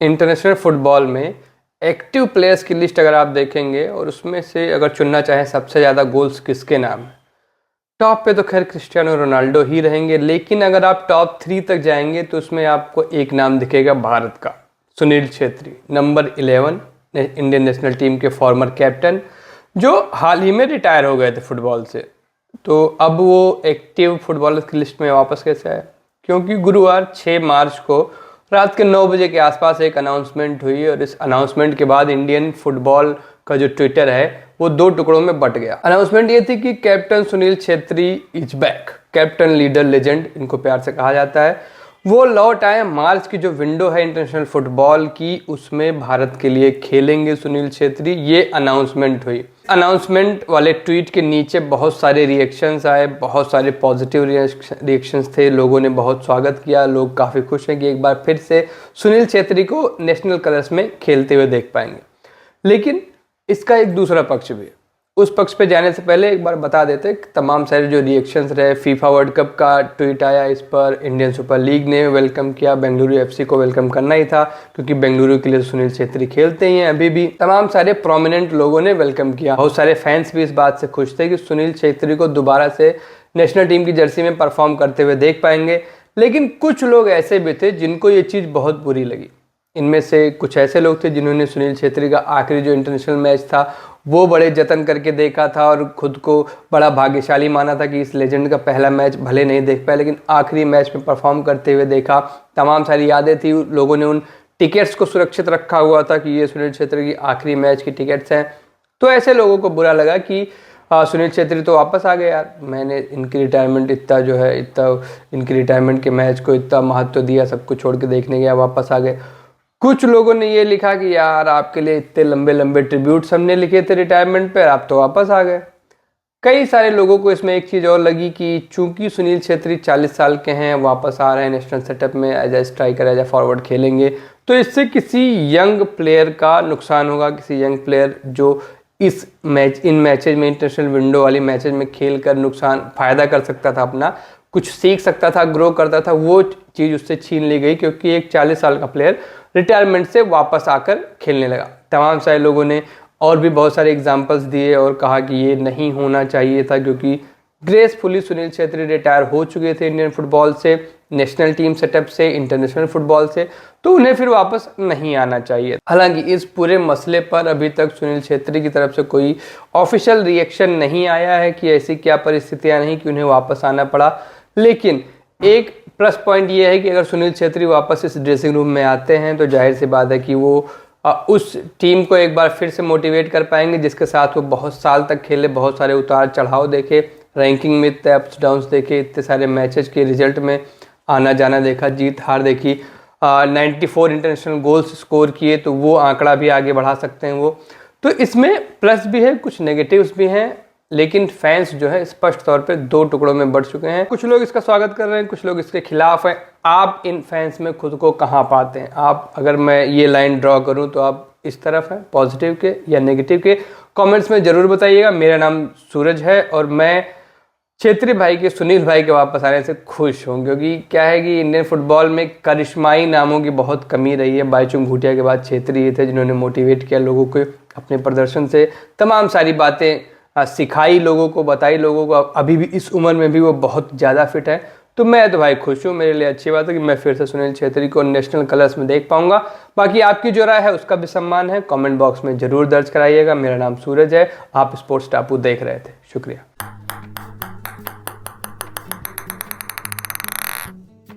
International football में active players की list अगर आप देखेंगे और उसमें से अगर चुनना चाहें सबसे ज़्यादा गोल्स किसके नाम है, टॉप पे तो खैर क्रिस्टियानो रोनाल्डो ही रहेंगे। लेकिन अगर आप टॉप 3 तक जाएंगे तो उसमें आपको एक नाम दिखेगा भारत का, Sunil Chhetri, number 11 Indian national team के फॉर्मर कैप्टन, जो हाल ही में रिटायर हो गए थे फुटबॉल से। तो अब वो एक्टिव फुटबॉलर्स की लिस्ट में वापस कैसे आए? क्योंकि गुरुवार 6 मार्च को रात के 9 बजे के आसपास एक अनाउंसमेंट हुई और इस अनाउंसमेंट के बाद इंडियन फुटबॉल का जो ट्विटर है वो 2 टुकड़ों में बट गया। अनाउंसमेंट ये थी कि captain Sunil Chhetri is back. Captain, leader, legend इनको प्यार से कहा जाता है। वो लौट आए। मार्च की जो विंडो है इंटरनेशनल फुटबॉल की, उसमें भारत के लिए खेलेंगे सुनील छेत्री। ये अनाउंसमेंट हुई। अनाउंसमेंट वाले ट्वीट के नीचे बहुत सारे रिएक्शंस आए, बहुत सारे पॉजिटिव रिएक्शंस थे। लोगों ने बहुत स्वागत किया। लोग काफ़ी खुश हैं कि एक बार फिर से सुनील छेत्री को नेशनल कलर्स में खेलते हुए देख पाएंगे। लेकिन इसका एक दूसरा पक्ष भी है। उस पक्ष पे जाने से पहले एक बार बता देते कि तमाम सारे जो रिएक्शंस रहे, फीफा वर्ल्ड कप का ट्वीट आया इस पर, इंडियन सुपर लीग ने वेलकम किया, बेंगलुरु एफसी को वेलकम करना ही था क्योंकि बेंगलुरु के लिए सुनील छेत्री खेलते ही हैं अभी भी। तमाम सारे प्रोमिनेंट लोगों ने वेलकम किया। बहुत सारे फैंस भी इस बात से खुश थे कि सुनील छेत्री को दोबारा से नेशनल टीम की जर्सी में परफॉर्म करते हुए देख पाएंगे। लेकिन कुछ लोग ऐसे भी थे जिनको ये चीज़ बहुत बुरी लगी। इनमें से कुछ ऐसे लोग थे जिन्होंने सुनील छेत्री का आखिरी जो इंटरनेशनल मैच था वो बड़े जतन करके देखा था और खुद को बड़ा भाग्यशाली माना था कि इस लेजेंड का पहला मैच भले नहीं देख पाए लेकिन आखिरी मैच में परफॉर्म करते हुए देखा। तमाम सारी यादें थी। लोगों ने उन टिकट्स को सुरक्षित रखा हुआ था कि ये सुनील छेत्री की आखिरी मैच की टिकट्स हैं। तो ऐसे लोगों को बुरा लगा कि सुनील छेत्री तो वापस आ गए यार, मैंने इनकी रिटायरमेंट इतना इनकी रिटायरमेंट के मैच को इतना महत्व दिया, सब कुछ छोड़ के देखने गया, वापस आ गए। कुछ लोगों ने ये लिखा कि यार आपके लिए इतने लंबे लंबे ट्रिब्यूट्स हमने लिखे थे रिटायरमेंट पे, आप तो वापस आ गए। कई सारे लोगों को इसमें एक चीज़ और लगी कि चूंकि सुनील छेत्री 40 साल के हैं, वापस आ रहे हैं नेशनल सेटअप में as a striker, as a forward खेलेंगे, तो इससे किसी यंग प्लेयर का नुकसान होगा। किसी यंग प्लेयर जो इन मैचेज में, इंटरनेशनल विंडो वाली मैचेज में खेल कर फ़ायदा कर सकता था, अपना कुछ सीख सकता था, ग्रो करता था, वो चीज़ उससे छीन ली गई क्योंकि एक 40 साल का प्लेयर रिटायरमेंट से वापस आकर खेलने लगा। तमाम सारे लोगों ने और भी बहुत सारे एग्जांपल्स दिए और कहा कि ये नहीं होना चाहिए था क्योंकि ग्रेसफुली सुनील छेत्री रिटायर हो चुके थे इंडियन फुटबॉल से, नेशनल टीम सेटअप से, इंटरनेशनल फुटबॉल से, तो उन्हें फिर वापस नहीं आना चाहिए। हालांकि इस पूरे मसले पर अभी तक सुनील छेत्री की तरफ से कोई ऑफिशियल रिएक्शन नहीं आया है कि ऐसी क्या परिस्थितियां नहीं कि उन्हें वापस आना पड़ा। लेकिन एक प्लस पॉइंट ये है कि अगर सुनील छेत्री वापस इस ड्रेसिंग रूम में आते हैं तो जाहिर सी बात है कि वो उस टीम को एक बार फिर से मोटिवेट कर पाएंगे जिसके साथ वो बहुत साल तक खेले, बहुत सारे उतार चढ़ाव देखे, रैंकिंग में इतने अप्स डाउन्स देखे, इतने सारे मैचेस के रिजल्ट में आना जाना देखा, जीत हार देखी, 94 इंटरनेशनल गोल्स स्कोर किए, तो वो आंकड़ा भी आगे बढ़ा सकते हैं वो। तो इसमें प्लस भी है, कुछ नेगेटिव्स भी हैं, लेकिन फैंस जो है स्पष्ट तौर पे 2 टुकड़ों में बढ़ चुके हैं। कुछ लोग इसका स्वागत कर रहे हैं, कुछ लोग इसके खिलाफ हैं। आप इन फैंस में खुद को कहाँ पाते हैं? आप, अगर मैं ये लाइन ड्रॉ करूँ तो आप इस तरफ हैं पॉजिटिव के या नेगेटिव के? कमेंट्स में ज़रूर बताइएगा। मेरा नाम सूरज है और मैं छेत्री भाई के, सुनील भाई के वापस आने से खुश हूँ क्योंकि क्या है कि इंडियन फुटबॉल में करिश्माई नामों की बहुत कमी रही है। बाईचुंग भूटिया के बाद छेत्री ये थे जिन्होंने मोटिवेट किया लोगों को अपने प्रदर्शन से, तमाम सारी बातें सिखाई लोगों को, बताई लोगों को। अभी भी इस उम्र में भी वो बहुत ज़्यादा फिट है। तो मैं तो भाई खुश हूँ। मेरे लिए अच्छी बात है कि मैं फिर से सुनील छेत्री को नेशनल कलर्स में देख पाऊंगा। बाकी आपकी जो राय है उसका भी सम्मान है, कमेंट बॉक्स में ज़रूर दर्ज कराइएगा। मेरा नाम सूरज है, आप स्पोर्ट्स टापू देख रहे थे। शुक्रिया।